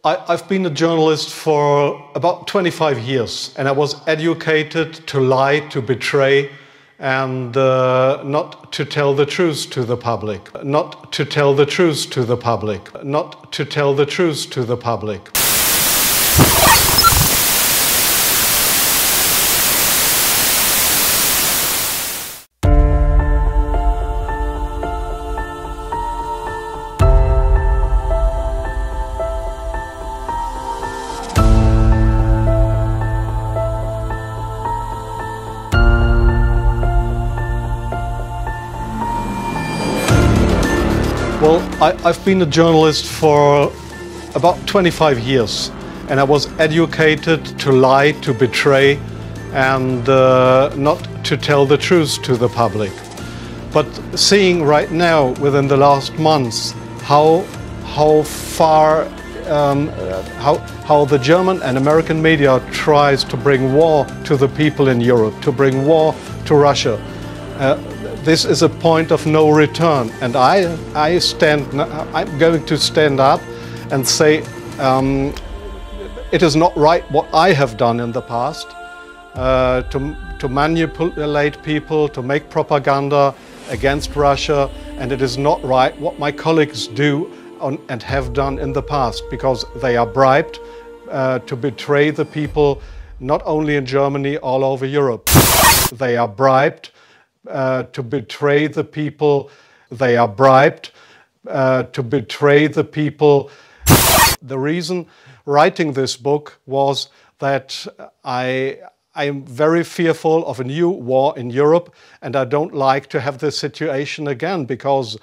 I've been a journalist for about 25 years, and I was educated to lie, to betray, and not to tell the truth to the public. Not to tell the truth to the public. Not to tell the truth to the public. Well, I've been a journalist for about 25 years, and I was educated to lie, to betray, and not to tell the truth to the public. But seeing right now, within the last months, how the German and American media tries to bring war to the people in Europe, to bring war to Russia. This is a point of no return, and I'm going to stand up and say it is not right what I have done in the past, to manipulate people, to make propaganda against Russia, and it is not right what my colleagues do and have done in the past, because they are bribed to betray the people, not only in Germany, all over Europe. They are bribed to betray the people. They are bribed to betray the people. The reason writing this book was that I am very fearful of a new war in Europe, and I don't like to have this situation again, because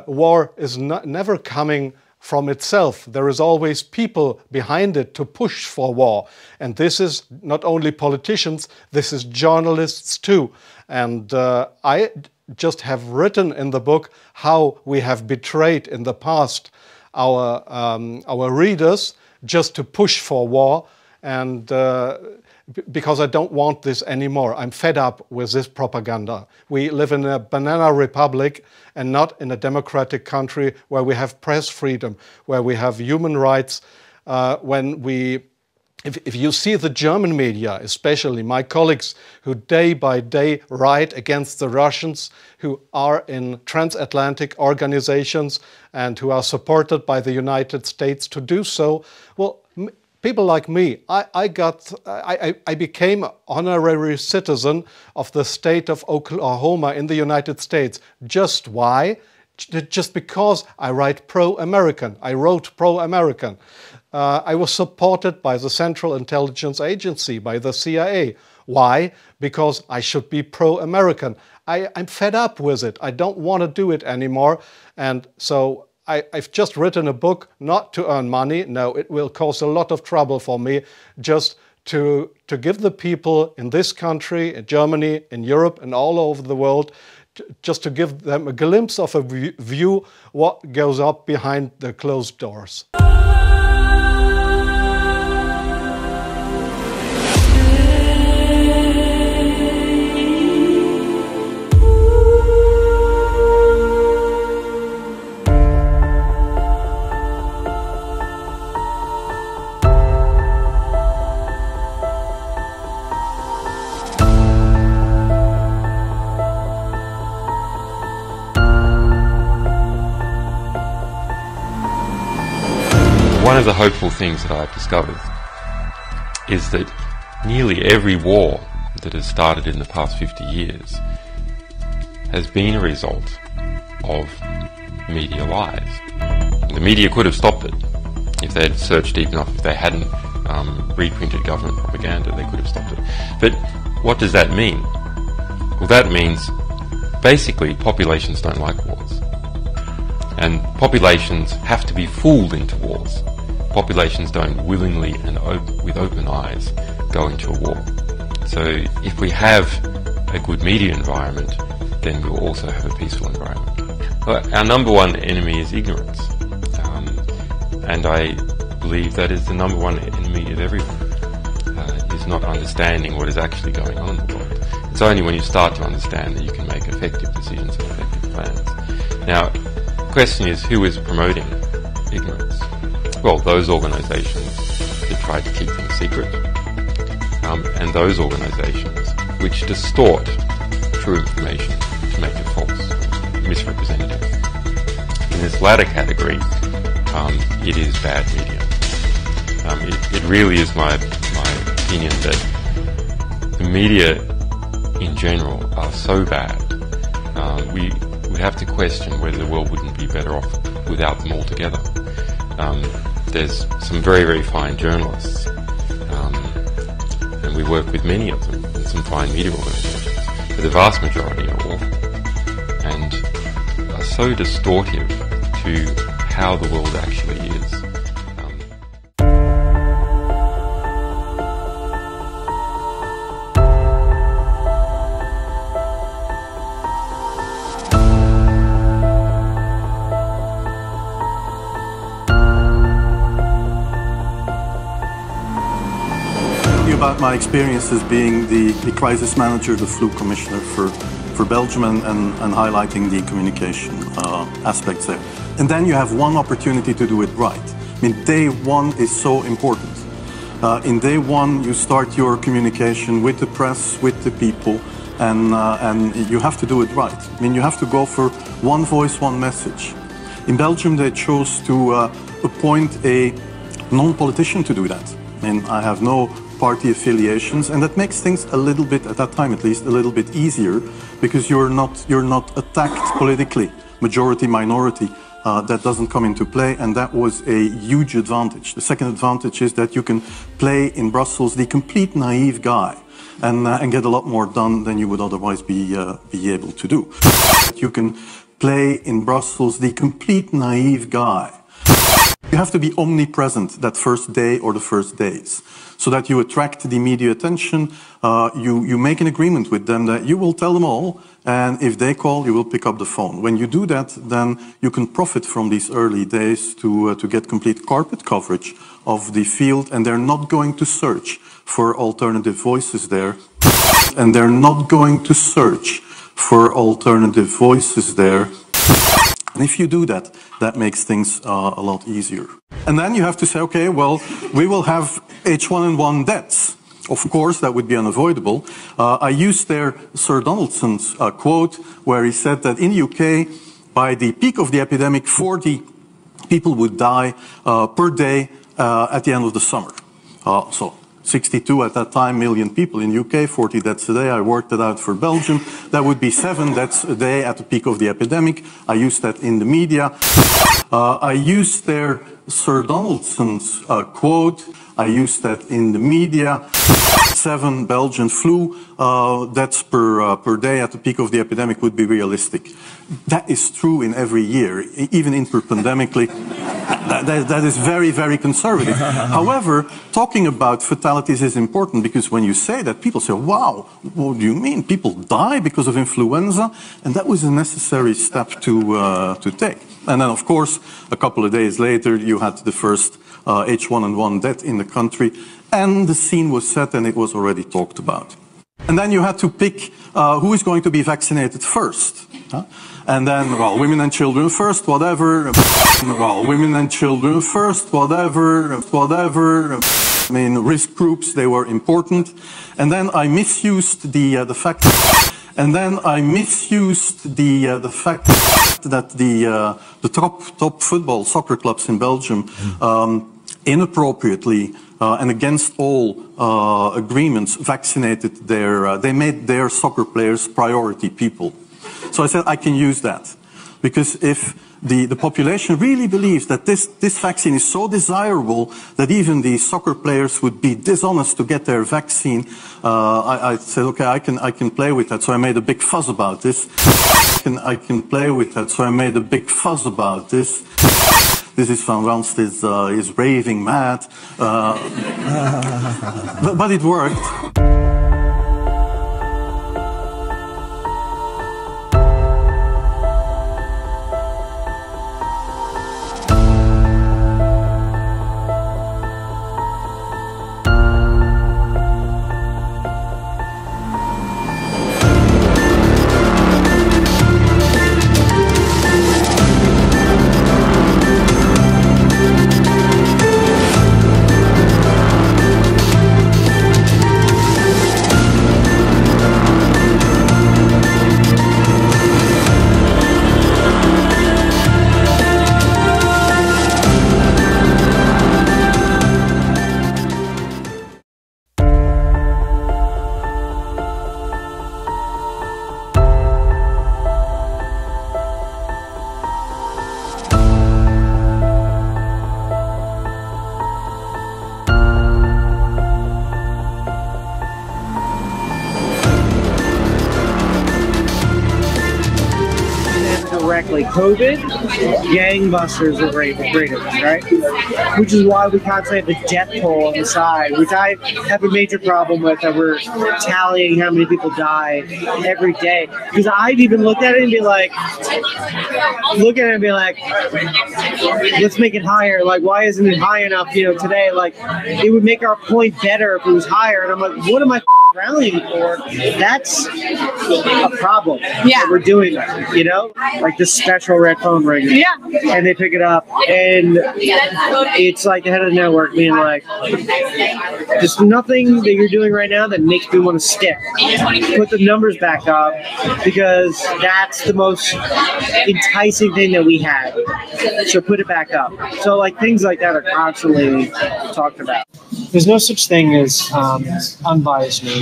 war is never coming from itself. There is always people behind it to push for war. And this is not only politicians, this is journalists too. And I just have written in the book how we have betrayed in the past our readers just to push for war, and because I don't want this anymore. I'm fed up with this propaganda. We live in a banana republic and not in a democratic country where we have press freedom, where we have human rights. If you see the German media, especially my colleagues who day by day write against the Russians, who are in transatlantic organizations and who are supported by the United States to do so, well, people like me, I became an honorary citizen of the state of Oklahoma in the United States. Just why? Just because I write pro-American. I wrote pro-American. I was supported by the Central Intelligence Agency, by the CIA. Why? Because I should be pro-American. I'm fed up with it. I don't want to do it anymore. And so I've just written a book not to earn money. No, it will cause a lot of trouble for me, just to give the people in this country, in Germany, in Europe, and all over the world, just to give them a glimpse of a view what goes up behind the closed doors. One of the hopeful things that I've discovered is that nearly every war that has started in the past 50 years has been a result of media lies. The media could have stopped it if they had searched deep enough. If they hadn't reprinted government propaganda, they could have stopped it. But what does that mean? Well, that means basically populations don't like wars. And populations have to be fooled into wars. Populations don't willingly and with open eyes go into a war. So if we have a good media environment, then we'll also have a peaceful environment. Our number one enemy is ignorance. And I believe that is the number one enemy of everyone, is not understanding what is actually going on in the world. It's only when you start to understand that you can make effective decisions and effective plans. Now, the question is, who is promoting ignorance? Well, those organisations that try to keep things secret, and those organisations which distort true information to make it false, misrepresentative. In this latter category, it is bad media. It really is my opinion that the media in general are so bad, we would have to question whether the world wouldn't be better off without them altogether. There's some very, very fine journalists, and we work with many of them, and some fine media organisations, but the vast majority are awful and are so distortive to how the world actually is. About my experience as being the crisis manager, the flu commissioner for Belgium and highlighting the communication aspects there. And then you have one opportunity to do it right. I mean, day one is so important. In day one, you start your communication with the press, with the people, and you have to do it right. I mean, you have to go for one voice, one message. In Belgium, they chose to appoint a non-politician to do that. I mean, I have no party affiliations, and that makes things a little bit, at that time at least, a little bit easier, because you're not attacked politically, majority, minority. That doesn't come into play, and that was a huge advantage. The second advantage is that you can play in Brussels the complete naive guy and get a lot more done than you would otherwise be able to do. You can play in Brussels the complete naive guy. You have to be omnipresent that first day or the first days, so that you attract the media attention. You make an agreement with them that you will tell them all, and if they call, you will pick up the phone. When you do that, then you can profit from these early days to get complete carpet coverage of the field, and they're not going to search for alternative voices there. And they're not going to search for alternative voices there. And if you do that, that makes things a lot easier. And then you have to say, okay, well, we will have H1N1 deaths. Of course, that would be unavoidable. I used there Sir Donaldson's quote, where he said that in the UK, by the peak of the epidemic, 40 people would die per day at the end of the summer. So 62 at that time million people in UK, 40 deaths a day. I worked it out for Belgium. That would be 7 deaths a day at the peak of the epidemic. I used that in the media. I used there Sir Donaldson's quote. I used that in the media. 7 Belgian flu deaths per day at the peak of the epidemic would be realistic. That is true in every year, even interpandemically. That is very, very conservative. However, talking about fatalities is important, because when you say that, people say, wow, what do you mean? People die because of influenza? And that was a necessary step to take. And then, of course, a couple of days later, you had the first H1N1 death in the country, and the scene was set and it was already talked about. And then you had to pick who is going to be vaccinated first. And then, well, women and children first, whatever. Well, women and children first, whatever. I mean, risk groups, they were important. And then I misused the fact. And then I misused the fact that the top football soccer clubs in Belgium inappropriately and against all agreements vaccinated they made their soccer players priority people. So I said I can use that, because if the population really believes that this vaccine is so desirable that even the soccer players would be dishonest to get their vaccine, I said, okay, I can play with that. So I made a big fuss about this. I can play with that. So I made a big fuss about this. This is Van Ranst is raving mad, but it worked. correctly, COVID, gangbusters are greater, right? Which is why we constantly have the death toll on the side, which I have a major problem with, that we're tallying how many people die every day. Because I've even looked at it and be like, let's make it higher. Like, why isn't it high enough, today? Like, it would make our point better if it was higher. And I'm like, what am I rallying for? That's a problem. Yeah. We're doing that, like this special red phone ring. Yeah. And they pick it up, and it's like the head of the network being like, there's nothing that you're doing right now that makes me want to stick. Put the numbers back up, because that's the most enticing thing that we had. So put it back up. So like things like that are constantly talked about. There's no such thing as unbiased news.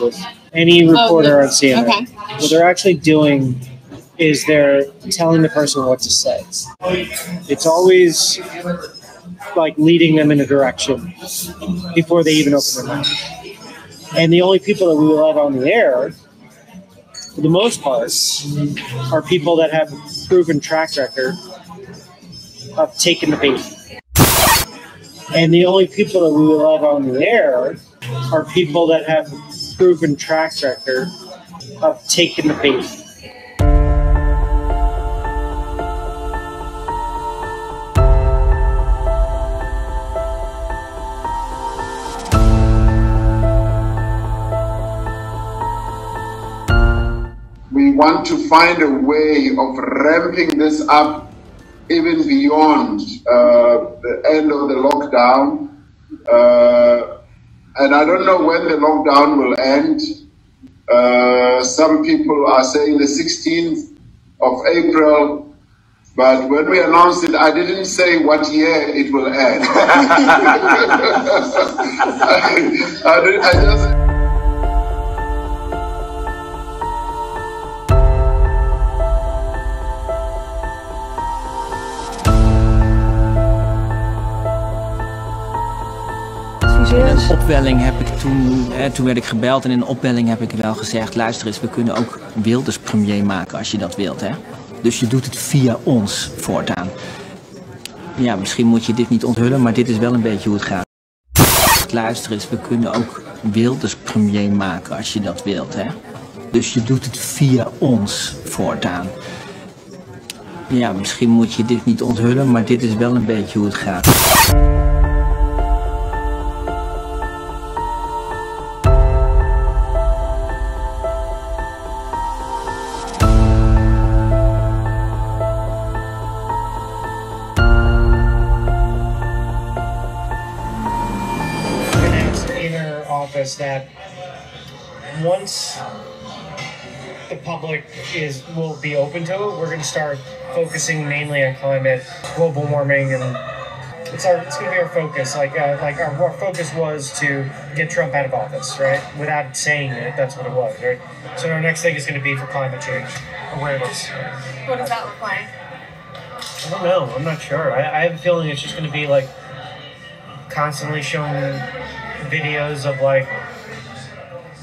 With any reporter on CNN. Okay. What they're actually doing is they're telling the person what to say. It's always like leading them in a direction before they even open their mouth. And the only people that we will let on the air, for the most part, are people that have a proven track record of taking the bait. And the only people that we will let on the air are people that have a proven track record of taking the bait. We want to find a way of ramping this up even beyond the end of the lockdown. And I don't know when the lockdown will end. Some people are saying the 16th of April. But when we announced it, I didn't say what year it will end. I just... In een opwelling heb ik toen werd ik gebeld en in een opwelling heb ik wel gezegd, luister eens, we kunnen ook Wilders premier maken als je dat wilt, hè. Dus je doet het via ons voortaan. Ja, misschien moet je dit niet onthullen, maar dit is wel een beetje hoe het gaat. Luister eens, we kunnen ook Wilders premier maken als je dat wilt, hè. Dus je doet het via ons voortaan. Ja, misschien moet je dit niet onthullen, maar dit is wel een beetje hoe het gaat. That once the public will be open to it, we're going to start focusing mainly on climate, global warming, and it's going to be our focus. Our focus was to get Trump out of office, right? Without saying it, that's what it was, right? So our next thing is going to be for climate change awareness. What does that look like? I don't know. I'm not sure. I have a feeling it's just going to be like constantly showing videos of like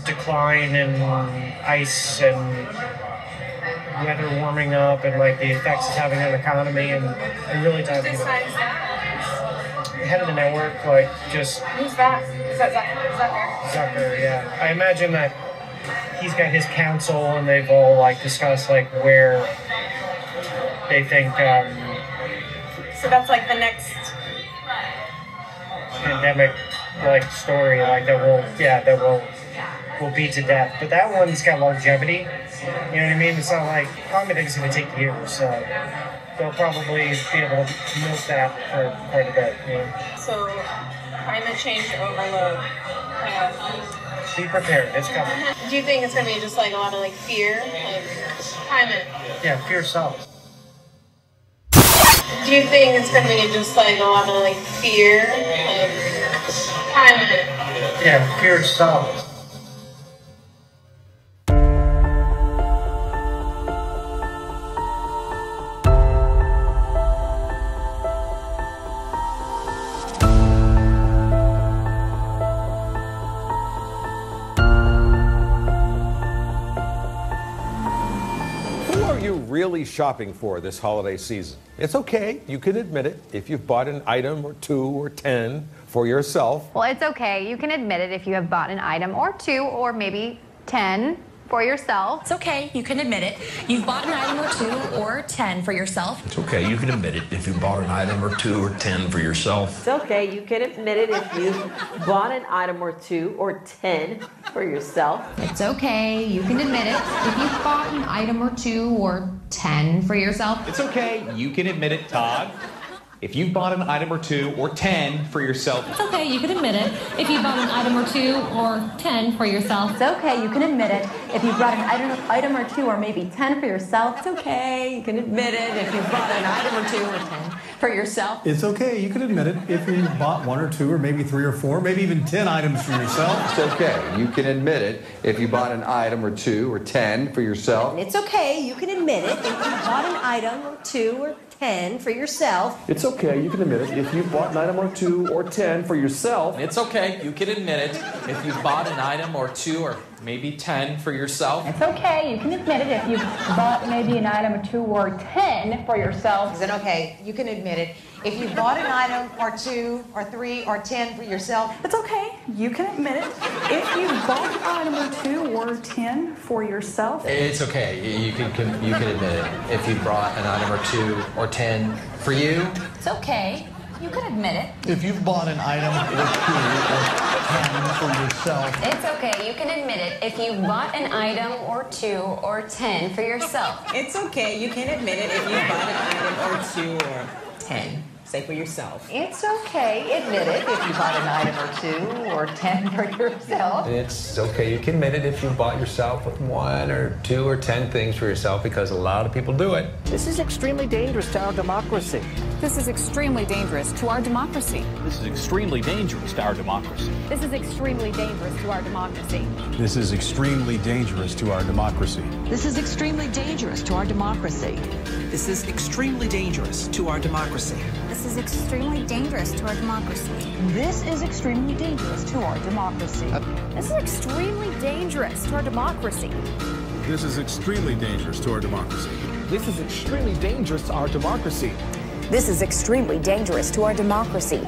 decline in ice and weather warming up and like the effects it's having on the economy and really diving into it. Head of the network, like just... Who's that? Is that Zucker? Zucker, yeah. I imagine that he's got his council and they've all like discussed like where they think... So that's like the next... pandemic like story like that will be to death, but that one's got longevity, you know what I mean? It's not like climate is going to take years, so they'll probably be able to milk that for quite a bit, you know? So climate change overload, be prepared, it's coming. Do you think it's going to be just like a lot of like fear, like climate? Yeah, fear sells. Do you think it's going to be just like a lot of like fear, like climate? Yeah, fear sells. you really shopping for this holiday season? It's okay, you can admit it, if you've bought an item or 2 or 10 for yourself. Well, it's okay, you can admit it if you have bought an item or 2 or maybe 10 for yourself. It's okay, you can admit it. You've bought an item or 2 or 10 for yourself. It's okay, you can admit it if you bought an item or 2 or 10 for yourself. It's okay, you can admit it if you bought an item or 2 or 10 for yourself. It's okay, you can admit it if you've bought an item or 2 or 10 for yourself. It's okay, you can admit it, Todd. If you've bought an item or 2 or 10 for yourself. It's okay, you can admit it. If you bought an item or 2 or 10 for yourself. It's okay, you can admit it. If you bought an item or 2 or maybe 10 for yourself. It's okay, you can admit it if you bought an item or 2 or 10 for yourself. It's okay, you can admit it if you bought 1 or 2 or maybe 3 or 4, maybe even 10 items for yourself. It's okay, you can admit it if you bought an item or 2 or 10 for yourself. It's okay, you can admit it if you bought an item or 2 or 10 for yourself. It's okay, you can admit it if you bought an item or 2 or 10 for yourself. It's okay, you can admit it if you bought an item or 2 or maybe 10 for yourself. It's okay, you can admit it if you bought maybe an item or 2 or 10 for yourself. Is it okay? You can admit it if you bought an item or 2 or 3 or 10 for yourself. It's okay, you can admit it if you bought an item or 2 or 10 for yourself. It's okay, you can admit it if you brought an item or 2 or 10 for you. It's okay, you can admit it. If you've bought an item or 2 or 10 for yourself. It's okay, you can admit it if you bought an item or 2 or 10 for yourself. It's okay, you can admit it if you bought an item or 2 or 10. Say for yourself. It's okay, admit it if you bought an item or 2 or 10 for yourself. It's okay, you can admit it if you bought yourself with 1 or 2 or 10 things for yourself, because a lot of people do it. This is extremely dangerous to our democracy. This is extremely dangerous to our democracy. This is extremely dangerous to our democracy. This is extremely dangerous to our democracy. This is extremely dangerous to our democracy. This is extremely dangerous to our democracy. This is extremely dangerous to our democracy. This is extremely dangerous to our democracy. This is extremely dangerous to our democracy. This is extremely dangerous to our democracy. This is extremely dangerous to our democracy. This is extremely dangerous to our democracy. This is extremely dangerous to our democracy.